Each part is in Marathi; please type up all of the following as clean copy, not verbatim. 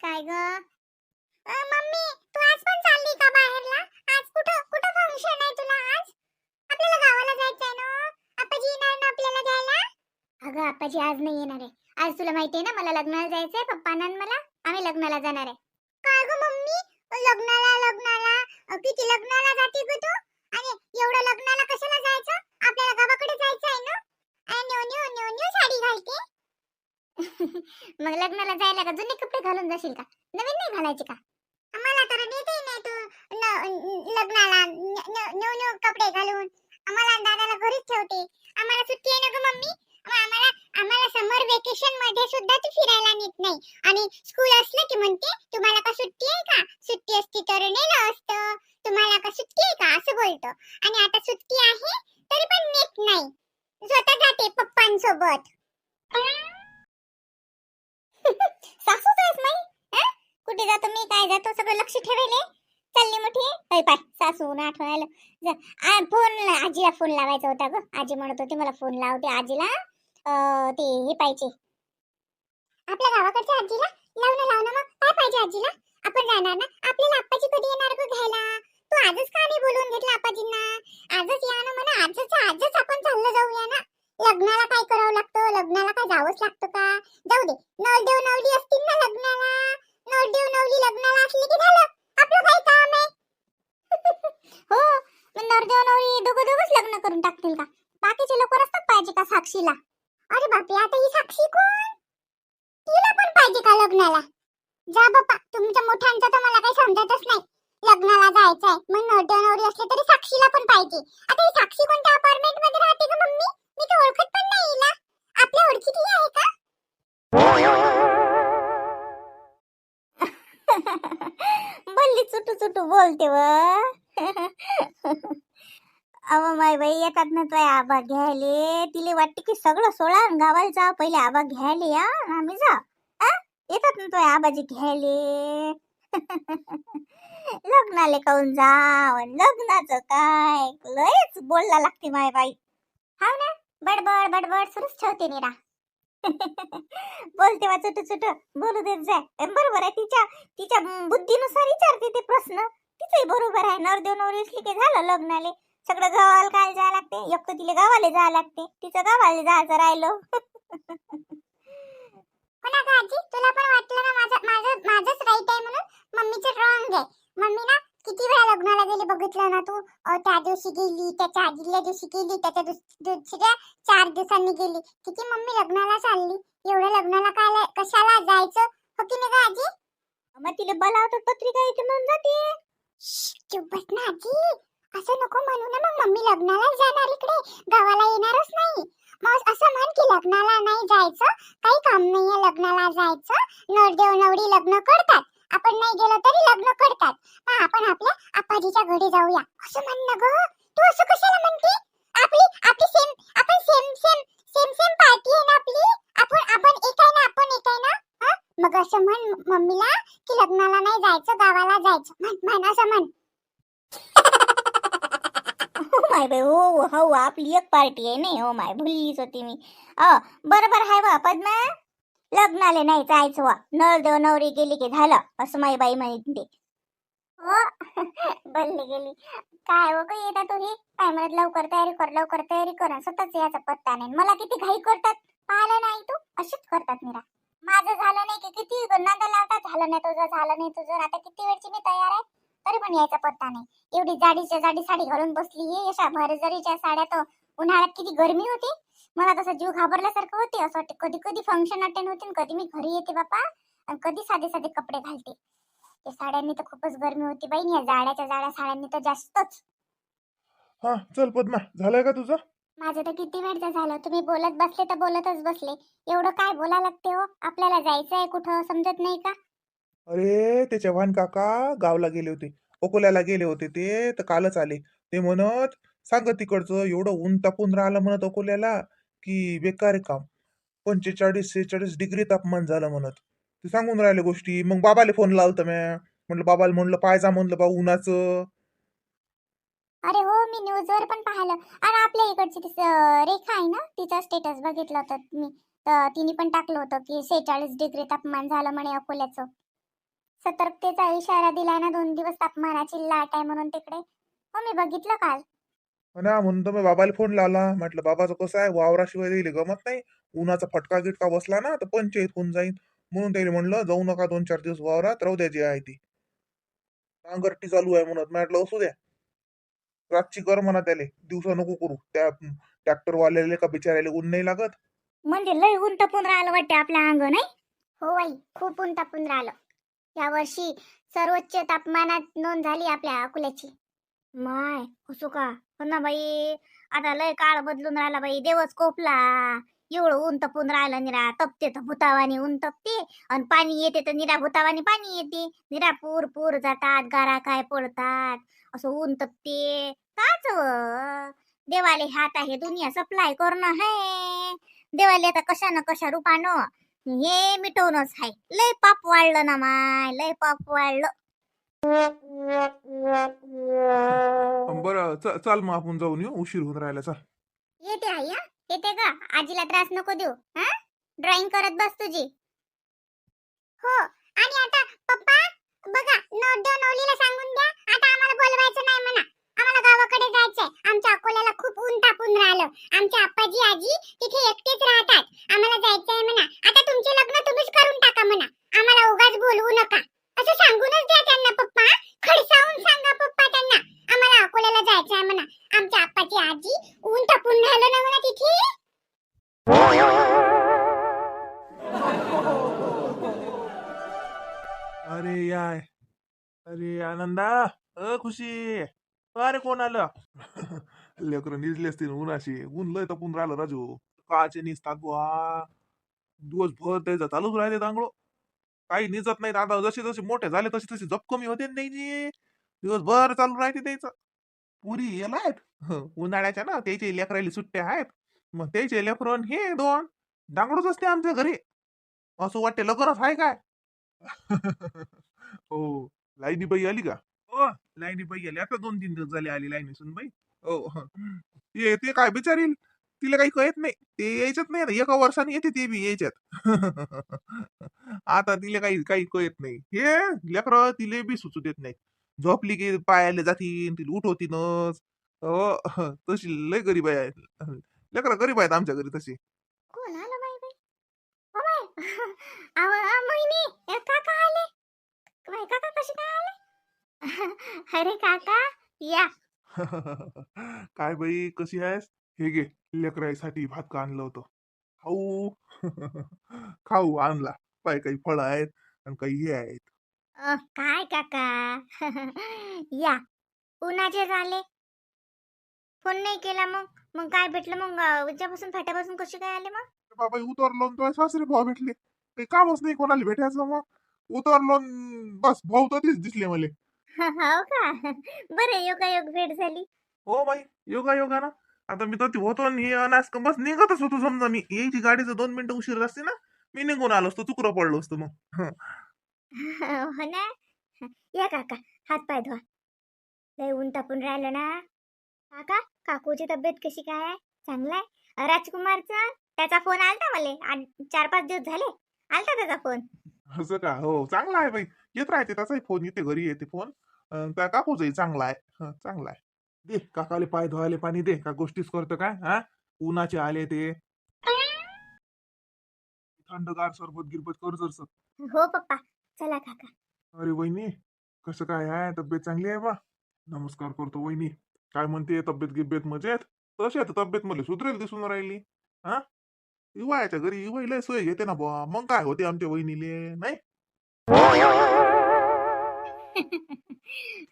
काय ग? मम्मी, तू आज पण चालली का बाहेरला? आज कुठं कुठं फंक्शन आहे तुला आज? आपल्याला गावाला जायचंय ना. आपाजी येणार ना आपल्याला घ्यायला? अगं आपाजी आज नाही येणार आहे. आज तुला माहिती आहे ना मला लग्नाला जायचंय, पप्पांना आणि मला. आम्ही लग्नाला जाणार आहे. काय ग मम्मी? लग्नाला किती लग्नाला जाते ग तू? आणि एवढं लग्नाला कशाला जायचं? आपल्याला गावाकडे जायचं आहे ना. New new new new sari घालते. मग लग्नाला जायला का जुने कपडे घालून जाशील का? नवीन नाही घालायचे का? आम्हाला तर नेते नाही तू लग्नाला न्यू न्यू कपडे घालून. आम्हाला दादाला घरीच ठेवते. आम्हाला सुट्टी आहे ना ग मम्मी. आम्हाला आम्हाला समर वेकेशन मध्ये सुद्धा तू फिरायला नेत नाही. आणि स्कूल असलं की म्हणते तुम्हाला का सुट्टी आहे का? सुट्टी असती तर नेलं असतं. तुम्हाला का सुट्टी आहे का असं बोलतो. आणि आता सुट्टी आहे तरी पण नेत नाही. स्वतः जाते पप्पांसोबत. सासूच आहेस नाही? हं? कुठे जातो मी काय जातो सगळं लक्ष ठेवायले. चालली मोठी पाय पाय सासून आठवण आलं. फोन आजीला फोन लावायचा होता ग. आजी म्हणत होती मला फोन लावते आजीला. ते हे पाहिजे आपल्या गावाकडच्या आजीला. लावणं मग काय पाहिजे आजीला? आपण जाणार ना. आपल्याला आप्पाजी कधी येणार ग घ्यायला? तू आजच का नाही बोलवून घेतलं आप्पाजींना? आजच या ना म्हणा. आजच आपण चाललं जाऊया ना. लग्नाला काय करावं लागतं? लग्नाला काय जावंच लागतं का? जाऊ दे. नवरदेव नवरी असतील ना लग्नाला. नवरदेव नवरी लग्नाला असली की झालं. आपलं काय काम आहे? हो, मग नवरदेव नवरी दोघंच लग्न करून टाकतील का? बाकीचे लोक असतात पाहिजे का साक्षीला? अरे बापरे, आता ही साक्षी कोण? तिला पण पाहिजे का लग्नाला? जा बापा, तुमच्या मोठ्यांचं तर मला काही समजतच नाही. लग्नाला जायचंय मग नवरदेव नवरी असले तरी साक्षीला पण पाहिजे. आता ही साक्षी कोणत्या अपार्टमेंट मध्ये राहते ग मम्मी? मी तर ओळखत पण नाही हिला. आपल्या ओळखीतली आहे का? बोलली चुटू चुटू बोलते व. अव माय बाई येतात ना तो आबा घ्यायले. तिले वाटते की सगळं सोळा गावाला जा पहिले आबा घ्यायले या आम्ही जा. येतात ना तो आबाजी घ्यायले. लग्नाले काऊन जाव लग्नाचं काय लयच बोलला लागते माय बाई. हाव ना, बडबड बडबड सुरूच ठेवते निरा. बोलते वा चुटू चुटू बोलू देत जाय. बरोबर आहे. तिच्या तिच्या बुद्धीनुसार विचारते ते प्रश्न. तिचंही बरोबर आहे. नवरदेव नवरी असली की झालं लग्नाले. सगळं गावाला काय जायला लागते? एक तर तिला गावाला जायला लागते. तिचं गावाला जायचं राहिलं. हो ना आजी, तुला पण वाटलं ना माझंच राईट आहे म्हणून? मम्मीचं रॉंग आहे. मम्मी ना किती वेळा लग्नाला गेली बघितलं ना तू? त्या दिवशी गेली, त्याच्या आदल्या दिवशी गेली, त्याच्या दुसऱ्या 4 दिवसांनी गेली. किती मम्मी लग्नाला चालली. एवढ्या लग्नाला काय कशाला जायचं? हो की नाही ग आजी? मग तिला बोलावतात पत्रिका येते म्हणून जाते. चुप बस ना आजी. असं नको म्हणू ना. मग मम्मी लग्नाला जाणार इकडे, गावाला येणारच नाही. मग असं म्हण की लग्नाला नाही जायचं, काही काम नाहीये लग्नाला जायचं. नवरदेव नवरी लग्न करतात. आपण नाही गेलो तरी लग्न करतात. आपण आपल्या आपाजीच्या घरी जाऊया असं म्हण ना ग. तू असं कशाला म्हणते? आपली आपली सेम आपण सेम पार्टी आहे ना आपली. आपण एक आहे ना. आपण एक आहे ना. मग असं म्हण मम्मीला की लग्नाला नाही जायचं, गावाला जायचं. म्हण असं म्हण. हो माय बाई, हो हो आपली एक पार्टी आहे नाही. हो माय भुललीच होती मी. बरोबर आहे वा पद्मा. लग्नाले नाही जायचं वा. नवरदेव नवरी गेली की झालं असं माई बाई म्हणते. हो. बोलली गेली काय हो ग येता तुम्ही? काय म्हणत लवकर तयारी कर. स्वतःच याचा पत्ता नाही. मला किती घाई करतात पाहिलं नाही तू? अशीच करतात मीरा. माझं झालं नाही की किती नादा लावतात. झालं नाही तुझं. आता किती वेळची मी तयार आहे तरी पण यायचा पत्ता नाही. एवढी जाडीच्या जाडी साडी घालून बसली आहे. अशा भरजरीच्या साड्या तर उन्हाळ्यात किती गरमी होती. मला तसं जीव घाबरल्यासारखं होते. असं वाटते कधी कधी फंक्शन अटेंड होते कधी मी घरी येते बापा. आणि कधी साधे साधे कपडे घालते. ते साड्यांनी तर खूपच गरमी होती बाई. या जाड्या साड्यांनी तर जास्तच. हा चल पद्मा, झालंय का तुझं? माझं तर किती वेळचं झालं. तुम्ही बोलत बसले तर बोलतच बसले. एवढं काय बोला लागते हो? आपल्याला जायचंय कुठं समजत नाही का? अरे ते चव्हाण काका गावला गेले होते, अकोल्याला गेले होते. ते तर कालच आले. ते म्हणत सांग तिकडचं एवढं ऊन तापून राहिलं म्हणत अकोल्याला की बेकार आहे काम. 45-46 डिग्री तापमान झालं म्हणत. ते सांगून राहिले गोष्टी. मग बाबाला फोन लावतो म्या. म्हटलं बाबाला म्हणलं पाय जा म्हणलं बा उन्हाचं. अरे हो, मी न्यूजवर पण पाहिलं. आणि आपल्या इकडची रेखा आहे ना, तिचा स्टेटस बघितलं होतं मी. तर तिने पण टाकलं होतं की 46 डिग्री तापमान झालं म्हणे अकोल्याचं. सतर्कतेचा इशारा दिलाय ना, 2 दिवस तापमानाची लाट आहे म्हणून तिकडे. हो, मी बघितलं काल. ना म्हणून तर मी बाबाला फोन लावला. म्हटलं बाबाचं कसं आहे, वावराशिवाय दिली गमत नाही. उन्हाचा फटका गिटका बसला ना तर पंचायत होऊन जाईल. म्हणून त्याला म्हणलं जाऊ नका 2-4 दिवस वावरात, राहू द्या जी आहे ती. नांगरटी चालू आहे म्हणत. म्हटलं असू द्या, रातची कर म्हणा त्याले, दिवसा नको करू. त्या ट्रॅक्टर वाल्याले का बिचारायला ऊन नाही लागत. म्हणजे लय ऊन तपून राहिलं वाटते आपल्या अंग, नाही? हो आई, खूप ऊन तापून राहिलं. या वर्षी सर्वोच्च तापमानात नोंद झाली आपल्या अकोल्याची. माय, असो का? हो ना बाई, आता लय काळ बदलून राहिला बाई, देवच कोपला. एवढं ऊन तपून राहिलं, निरा तपते तर भूतावानी ऊन तपते, आणि पाणी येते तर निरा भूतावानी पाणी येते. निरा पूर पूर जातात, गारा काय पडतात, असं ऊन तपते. काच देवाले हात आहे दुनिया सप्लाय करणं है. देवाले आता कशा ना कशा रूपानं हे मिटवणंच आहे. लय पाप वाढलं ना माय, लय पाप वाढलं. बरं चाल मग आपण जाऊन येऊ, उशीर होऊन राहिला. चाल. येते आई, हा येते का? आजीला त्रास नको देऊ. हा, ड्रॉइंग करत बस तुझी. हो, आणि आता पप्पा बघा, नोट देऊन ओलीला सांगून द्या, आता आम्हाला बोलवायचं नाही म्हणा. आम्हाला गावाकडे जायचंय. आमच्या अकोल्याला खूप ऊन तापून राहिलं. आमचे आप्पाजी आजी तिथे एकटेच राहतात. आम्हाला जायचंय म्हणा. आता तुमचे लग्न तुम्हीच करून टाका म्हणा. आम्हाला उगाच बोलवू नका. असं सांगूनच द्या त्यांना पप्पा. खडसावून सांगा पप्पा त्यांना. आम्हाला अकोल्याला जायचंय म्हणा. आमच्या आप्पाची आजी ऊन तापून राहिलं ना म्हणा तिथे. अरे याय, अरे आनंदा, खुशी, अरे कोण आलं? लेकरं निजले असतील उन्हाशी. ऊन लय तपून राहिलं राजू. काचे निसतात बुवा, दिवसभर त्याचा चालूच राहते दांगडो. काही निजत नाहीत. आता जसे जसे मोठे झाले तसे तसे जप कमी होते नाही जी. दिवसभर चालू राहते त्याचं. पुरी याला आहेत. उन्हाळ्याच्या ना त्याचे लेकरायला सुट्ट्या आहेत. मग त्याचे लेकरं हे दोन दांगडोच असते आमच्या घरी. असं वाटते लग्नच आहे काय. हो. लाईनी बाई आली का? हो, लाईनी बाई आली. आता 2-3 दिवस झाले आली लाईनी सुन बाई. हो. ते काय बिचारी, तिला काही कळत नाही. ते यायच्यात नाही आता. एका वर्षाने येते ते बी यायच्यात. आता तिला काही काही कळत नाही. हे लेकरं तिले बी सुचू देत नाही. झोपली की पायाला जातीन, तिला उठवतीनच. हो, तशी लय गरीब आहे. लेकरं गरीब आहेत आमच्या घरी तशी. कोण आलं बाई बाई? O by. मोहिनी, काका आले. बाई काका कशी काय आले? अरे काका, या. काय बाई कशी आहेस? हे घे, लेकराईसाठी भात का आणलं होतं. खाऊ. खाऊ आणला. पाय काही फळं आहेत आणि काही हे आहेत. काय काका. या, उन्हाचे झाले. फोन नाही केला मग. मग काय भेटलं मग? उद्यापासून फाट्यापासून कशी काय आले मग? बाबा उतरलो न तो सासरे भाऊ भेटले. काही कामच नाही कोणाला भेटायचं. मग उतरलो न बस भाऊ तर तेच दिसले मला. हो का? बरं, योगायोग भेट झाली. हो बाई, योगा योगा ना. आता मी तर ते होतो आणि हे अनास बस निघतच होतो. समजा मी यायची गाडीचं 2 मिनिटं उशीर असते ना, मी निघून आलो असतो, चुकरं पडलो असतो मग. हो ना. या काका, हात पाय धुवा. लय ऊन तापून राहिलं ना. काका, काकूची तब्येत कशी काय आहे? चांगला आहे? राजकुमारचा त्याचा फोन आलता मला. 4-5 दिवस झाले आलता त्याचा फोन. असं का? हो, चांगला आहे बाई. येत राहते त्याचाही फोन येते, घरी येते फोन. त्या काकूचाही चांगला आहे. चांगला आहे. दे काकाले पाय धुवायला पाणी दे. का गोष्टीच करतो काय? हा, उन्हाचे आले ते. थंडगार सरबत गिरबत कर जरस. हो पप्पा, चला काका. अरे वहिनी, कसं काय आहे? तब्येत चांगली आहे बा? नमस्कार करतो वहिनी. काय म्हणते तब्येत गिब्येत मजेत? तशी आता तब्येत मला सुधरेल दिसून राहिली. हा, युवाच्या घरी युवा लय सोय घेते ना बुवा. मग काय होते आमच्या वहिनीले नाही.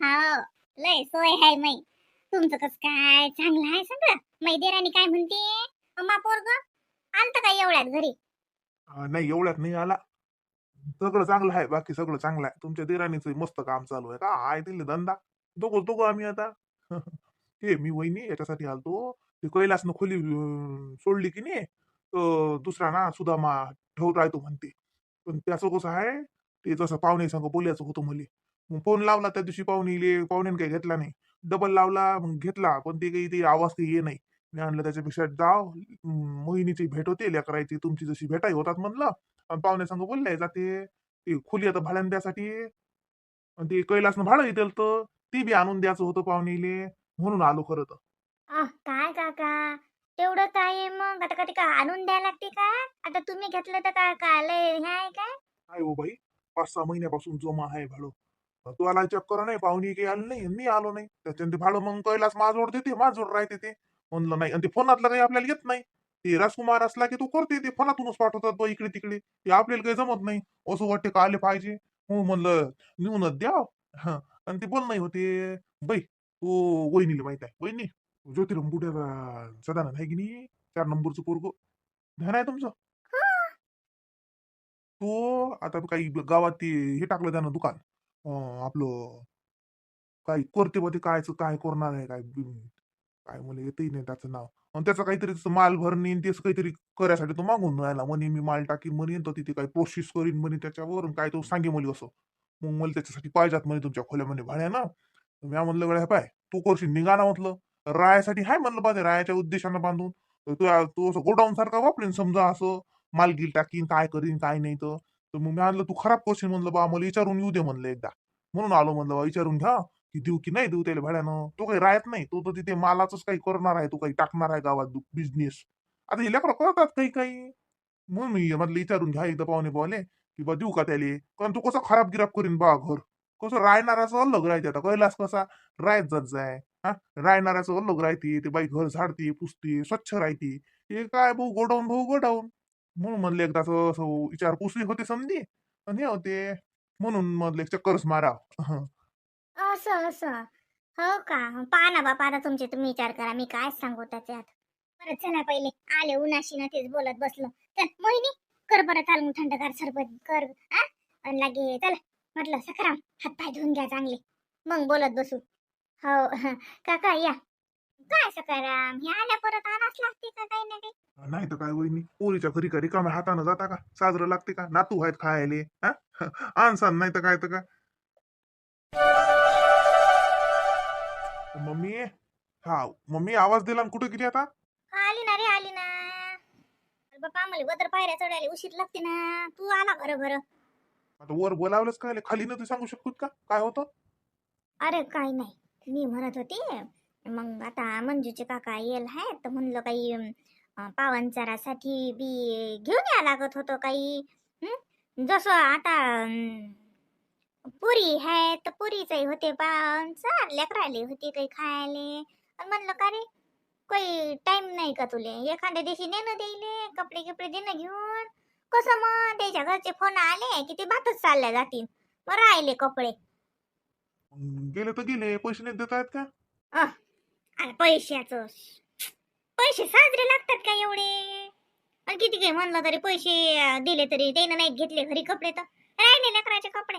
हो, लय सोय आहे मै. तुमचं कस काय? चांगलं आहे सगळं. मैदेरानी काय म्हणते? अम्मा पोरग आलत का एवढ्यात घरी? नाही एवढ्यात नाही आला. सगळं चांगलं आहे, बाकी सगळं चांगलं आहे. तुमच्या दिराणीच मस्त काम चालू आहे का? आहे दिले धंदा. दोघं दोघं आम्ही आता. ते मी वहिनी याच्यासाठी आलतो. ते कैलासनं खोली सोडली की नाही, तर दुसरा ना सुदामा ठेवून राहतो म्हणते. पण त्याचं कसं आहे, ते जसं पाहुणे संग बोलायचं होतं मुली. मग फोन लावला त्या दिवशी पाहुणीले, पाहुण्याने काही घेतला नाही. डबल लावला, मग घेतला, पण ते काही ते आवाज काही ये नाही. मी आणलं त्याच्यापेक्षा जाव, मोहिनीची भेट होते लेकरायची, तुमची जशी भेटाई होतात म्हणलं. आणि पाहुणे संग बोलले जाते. ती खोली आता भाड्याने द्यासाठी आणि ते कैलासनं भाडं येतील तर ते बी आणून द्यायचं होतं पाहुणेले, म्हणून आलो खरं तर. काय काका, तेवढं काय आहे मग? आता कधी का आणून द्यायला लागते का? आता तुम्ही घेतलं तर काय काय लय हे आहे काय? काय हो बाई, 5-6 महिन्यापासून जमा आहे भाडं. तू आला चक्कर नाही, पाहुणे काही आले नाही, मी आलो नाही. त्याच्यानं ते भाडं मग कैलास माझजवळ देते, माझजवळ राहते ते. म्हणलं नाही, आणि ते फोनातलं काही आपल्याला येत नाही. ते राजकुमार असला की तो करते, ते फोनातूनच पाठवतात बा इकडे तिकडे. ते आपल्याला काही जमत नाही. असं वाटते का आले पाहिजे. हो म्हणलं नेऊनच द्या. हा, आणि ते बोल नाही होते. बाई तो वहिनीला माहित आहे. वहिनी ज्योतिराम बुड्याचा सदानंद आहे की नाही, 4 नंबरचं पोरग ध्यान आहे तुमचं? तो आता काही गावात ते हे टाकलं त्यानं दुकान. आपलं काही करते बा ते, कायचं काय करणार आहे काय काय मला येतही नाही त्याचं नाव. आणि त्याचं काहीतरी तसं माल भरणी आणि तेच काहीतरी करायसाठी तो मागून राहिला म्हणे, मी माल टाकीन म्हणे, तर तिथे काही प्रोसेस करीन म्हणे त्याच्यावर, आणि काय तो सांगे मला असं. मग मला त्याच्यासाठी पाहिजेत म्हणे तुमच्या खोल्या म्हणे भाड्या ना. मी म्हणलं गड्या पाय तू करशील निघा ना म्हटलं. रायासाठी हाय म्हणलं पाहिजे, रायाच्या उद्देशानं बांधून. तर तू असं गोडाऊन सारखा वापरीन समजा, असं माल गिल टाकीन, काय करीन काय नाही तर. तर मग मी म्हणलं तू खराब करशील म्हणलं बा, मला विचारून येऊ दे म्हणलं एकदा. म्हणून आलो म्हणलं बा विचारून घ्या की देऊ की नाही देऊ त्याला भाड्यानं. तो काही राहत नाही, तो तर तिथे मालाच काही करणार आहे, तो काही टाकणार आहे गावात बिझनेस. आता हे लेकरं करतात काही काही. म्हणून मी म्हटलं विचारून घ्या एकदा पाहुणे पाहुणे की बा देऊ का त्याले, कारण तो कसा खराब गिराब करीन बा घर. कसं राहणाराचं अलग राहते. आता कैलास कसा राहत जात जाय, हा, राहणाऱ्याचं अलग राहते. ते बाई घर झाडते पुसते स्वच्छ राहते. हे काय भाऊ गोडाऊन भाऊ गोडाऊन. म्हणून म्हणले एकदा असं असं विचारपूस होते समधी, आणि हे होते. म्हणून म्हणलं एक चक्करच मारा. असं असं हो का? पहा ना बापा, आता तुमचे तुम्ही विचार करा, मी काय सांगू त्याच्यात. बरं चला, पहिले आले उन्हाशी ना तेच बोलत बसलो. चल मोहिनी, कर बरं चाल मग थंडगार सरबत कर. आणि लागे चला म्हटलं सखाराम, हात पाय धुवून घ्या चांगले, मग बोलत बसू. हो काका या. काय सखाराम, हे आल्या परत आणाच लागते का काही ना काही? नाही तर काय वहिनी, पोरीच्या घरी का रिकाम्या हातानं जाता का? साजरं लागते का? नातू आहेत खायले, हा. आणसान नाही तर काय तर काय. मम्मी, हा मम्मी आवाज दिला आणि कुठे गेली आता? आली ना रे, आली ना. अरे बापा, मला वदर पायऱ्या चढायला उशीर लागते ना. तू आला बरं बरं. आता वर बोलावलंच काय, खाली न तू सांगू शकतो का काय होतं? अरे काही नाही, मी म्हणत होते मग आता मंजूचे काका येल आहे तर म्हणलं काही पावनचारासाठी बी घेऊन या लागत होतं काही. जसं आता पुरी आहे तर पुरीचंही होते, पावनचार लेकराले होते काही खायले. आणि म्हणलं का रे, काही टाइम नाही का तुले एखाद्या दिवशी नेणं देईले कपडे कपडे देणं घेऊन? कसं मग त्याच्या घरचे फोन आले की ते भातच चालल्या जातील, मग राहिले कपडे. गेले तर गेले, पैसे नाही देता येत का? अरे पैशाचं, पैसे साजरे लागतात का एवढे? आणि किती काही म्हणलं तरी पैसे दिले तरी त्यानं नाही घेतले घरी कपडे तर राहिले लेकराचे कपडे.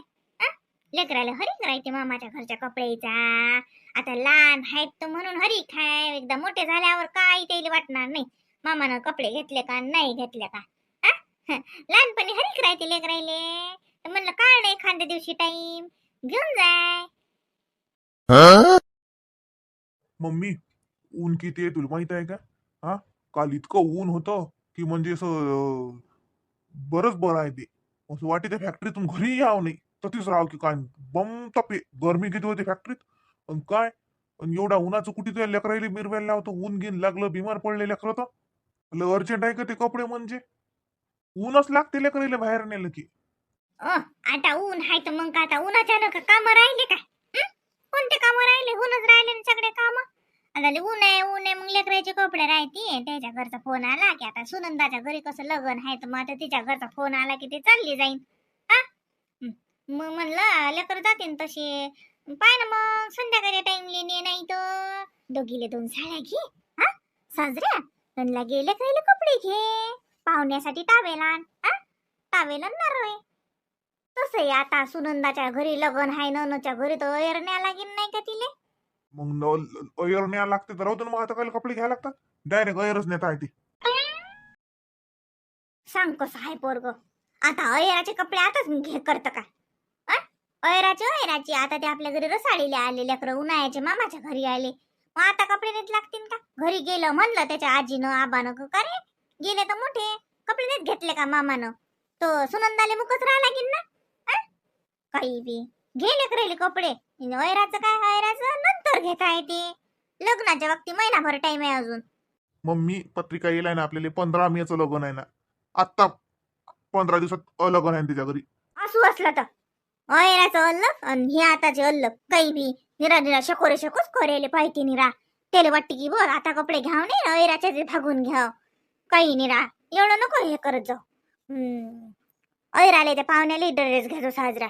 लेकराला हरीक राहते मामाच्या घरच्या कपड्याचा. आता लहान आहेत तर म्हणून हरीक आहे, एकदा मोठे झाल्यावर काही त्याला वाटणार नाही मामानं कपडे घेतले का नाही घेतले का. हा? लहानपणी हरीक राहते लेकरायले. तर म्हणलं काढ नाही एखाद्या दिवशी टाइम घेऊन जाय. मम्मी, ऊन किती आहे तुला माहित आहे का? हा, काल इतकं ऊन होतं की म्हणजे असं बरंच बरं आहे ते. असं वाटे त्या फॅक्टरीतून घरी यावं नाही ततीच राव की काय. बम तपे गरमी किती होती फॅक्टरीत. आणि काय, आणि एवढ्या उन्हाचं कुठे तुझ्या लेकरायला मिरवायला लावतं, ऊन गिन लागलं बिमार पडले लेकरं तर. अर्जंट आहे का ते कपडे म्हणजे? ऊनच लागते लेकरायला बाहेर नेलं की. आता ऊन आहे तर मग काय, आता उन्हाच्या नका काम राहिले काय? कोणते काम राहिले? ऊनच राहिले ना सगळे काम. आता ऊन आहे मग लेकराचे कपडे राहते. त्याच्या घरचा फोन आला की आता सुनंदाच्या घरी कसं लग्न आहे तर मग आता तिच्या घरचा फोन आला की ते चालली जाईन. हा, मग म्हणलं लेकर जातीन तसे. पाय ना मग संध्याकाळी टाइमली ने नाही तर दोघीले 2 साड्या घे, हा, साजऱ्या. आणि लागे लेकराले कपडे घे, पाहुण्यासाठी टावेल आण, टावेल आणणार. तसंही आता सुनंदाच्या घरी लग्न आहे, ननच्या घरी तर एरण्या लागेल नाही का तिले? मग अयर न्यायला लागते तर राहू दे, मग आता काय कपडे घ्यायला लागतात. डायरेक्ट अयरच नेता येते. सांग कसं आहे पोरग. आता अयराचे कपडे आताच घे करतं का? अयराचे आता ते आपल्या घरी रसाळीले आले लेकरं, उन्हाळ्याचे मामाच्या घरी आले. मग आता कपडे नेत लागतील का? घरी गेलं म्हणलं त्याच्या आजीनं आबानं का रे गेले तर मोठे कपडे नेत घेतले का मामानं, तो सुनंदाले मुकच राहा लागेल ना. काही बी घे लेकराले कपडे. वैराचं काय, वैराचं नंतर घेता येते. लग्नाच्या वक्ती महिनाभर टाइम आहे अजून. मम्मी पत्रिका येईल ना आपल्याला 15 मेचं लग्न आहे ना. आत्ता 15 दिवसात लग्न आहे तिच्या घरी. असू असला तर वैराचं अल्लग आणि हे आताचे अल्लग काही बी. निरा निरा शकोरे शकूच करेले पाहिजे निरा. त्याला वाटते की बघ आता कपडे घ्याव नाही वैराच्या जे भागून घ्याव. काही निरा एवढं नको हे करत जाऊ. ऐराले ते पाहुण्याला ड्रेस घ्यायचो साजरा.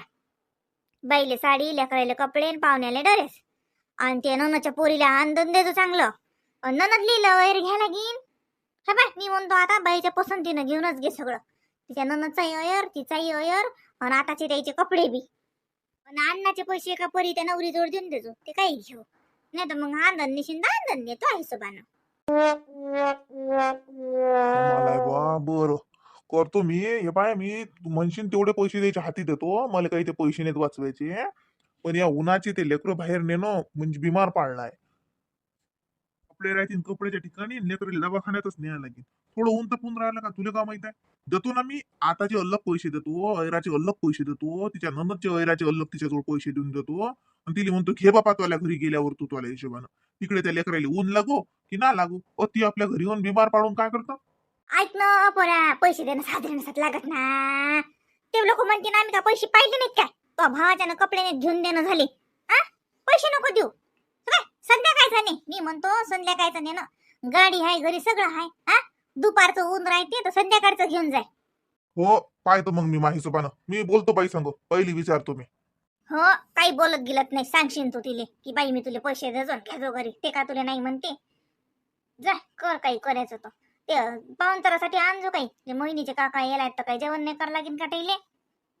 बाईले साडी, लेकराले कपडे आणि पाहुण्याले ड्रेस. आणि ते ननच्या पोरीला आनंद देतो चांगलं. ननद लिहिलं वैर घ्यायला घेईन. हा बाय मी म्हणतो आता बाईच्या पसंतीनं घेऊनच घे सगळं. तिच्या ननदचाही अयर, तिचाही अयर आणि आताचे त्याचे कपडे बी. आणि अन्नाचे पैसे एका परी त्या नवरी जोड देऊन देतो. ते काही घेऊ नाही तर मग आनंद निशिंद आनंद देतो हिशोबानं. मला बा बरं करतो मी. हे पाय मी म्हणशील तेवढे पैसे द्यायचे हाती देतो. मला काही ते पैसे नाहीत वाचवायचे. पण या उन्हाचे ते लेकरं बाहेर नेणं म्हणजे बिमार पाडलाय. कपडे राहतील कपड्याच्या ठिकाणी लेकरीला दवाखान्यातच न्यायला लागेल. थोडं ऊन तपून राहिलं का तुला का माहित आहे. देतो ना मी आताचे अलग पैसे देतो, ऐराचे अलग पैसे देतो, तिच्या नंदरचे ऐराचे अलग तिच्याजवळ पैसे देऊन देतो. आणि तिला म्हणतो घे बापा तुला घरी गेल्यावर तू तुला हिशोबानं. तिकडे त्या लेकराला ऊन लागो की ना लागू ती आपल्या घरी येऊन बिमार पाडून काय करतो. ऐक ना पोरा, पैसे देणं साधारण लागत ना. ते लोक म्हणते ना आम्ही का पैसे पाहिले नाहीत काय. तो भावाच्यानं कपडे घेऊन देणं झाले. हा पैसे नको देऊ काय. संध्याकाळचं नाही मी म्हणतो, संध्याकाळचं नाही ना. गाडी आहे घरी सगळं आहे. हा दुपारचं ऊन राहते तर संध्याकाळचं घेऊन जाय. हो पाहतो मग मी माझ्या हिशोबानं. मी बोलतो बाई सांगो पहिली विचारतो मी. हो काही बोलत गेलत नाही. सांगशील तू तिले की बाई मी तुले पैसे देजो घ्याजो घरी. ते का तुला नाही म्हणते. जा कर काही करायचं तर. ते पाहुणचारासाठी आणजो काही. ते मोहिनीचे काका येलाय तर काही जेवण नाही करा लागेल का टाईले.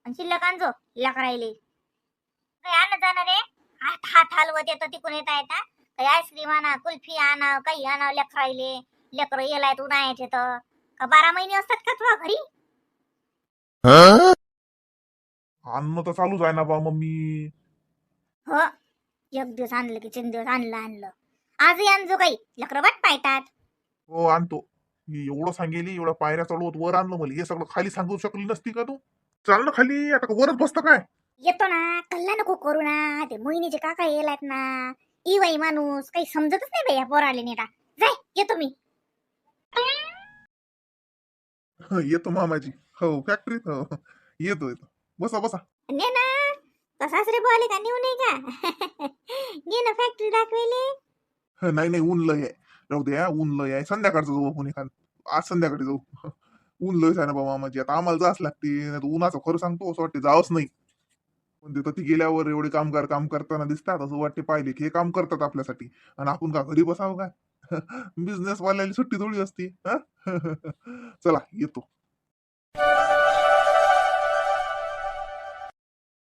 आणि शिल्लक आणजो लाकरायले. काही आणत जाणार आहे. हात हलवत येतं तिकून येता येता. काही आईस्क्रीम आणा, कुल्फी आणा, काही आणा लेकरायले. लेकर येलाय उन्हाळ्याचे तर का 12 महिने असतात का तुझ्या घरी. अन्न तर चालूच आहे ना बा मम्मी. हो एक दिवस आणलं की 3 दिवस आणलं. आजही आणजो काही. लेकर वाट पाहतात. हो आणतो. मी एवढं सांगेली एवढ्या पायऱ्या चढवत वर आणलं मला. हे सगळं खाली सांगू शकली नसती का तू. चाल ना खाली आता का वरच बसतं काय. येतो ना कल्ला नको करू ना. ते मोहिनीचे काका येलात ना. इवाई माणूस काही समजतच नाही बाई या पोराले नेटा. जाय येतो मी. येतो मामाजी. हो फॅक्टरीत हो येतो येतो. बसा बसा. ने ना का सासरे बोले का नेऊ नाही का. घे ना फॅक्टरी दाखवेले. नाही नाही ऊन लय आहे. राहू द्या ऊन लय आहे. संध्याकाळचं जाऊ आपण एखाद. आज संध्याकाळी जाऊ. ऊन लयच आहे ना बाबा मामाजी. आता आम्हाला जाच लागते. उन्हाचं खरं सांगतो असं वाटते जावंच नाही. पण तिथं ती गेल्यावर एवढे कामगार काम करताना दिसतात असं वाटते पाहिले की हे काम करतात आपल्यासाठी. आणि आपण का घरी बसावं काय. बिझनेस वाल्याला सुट्टी थोडी असते. चला येतो.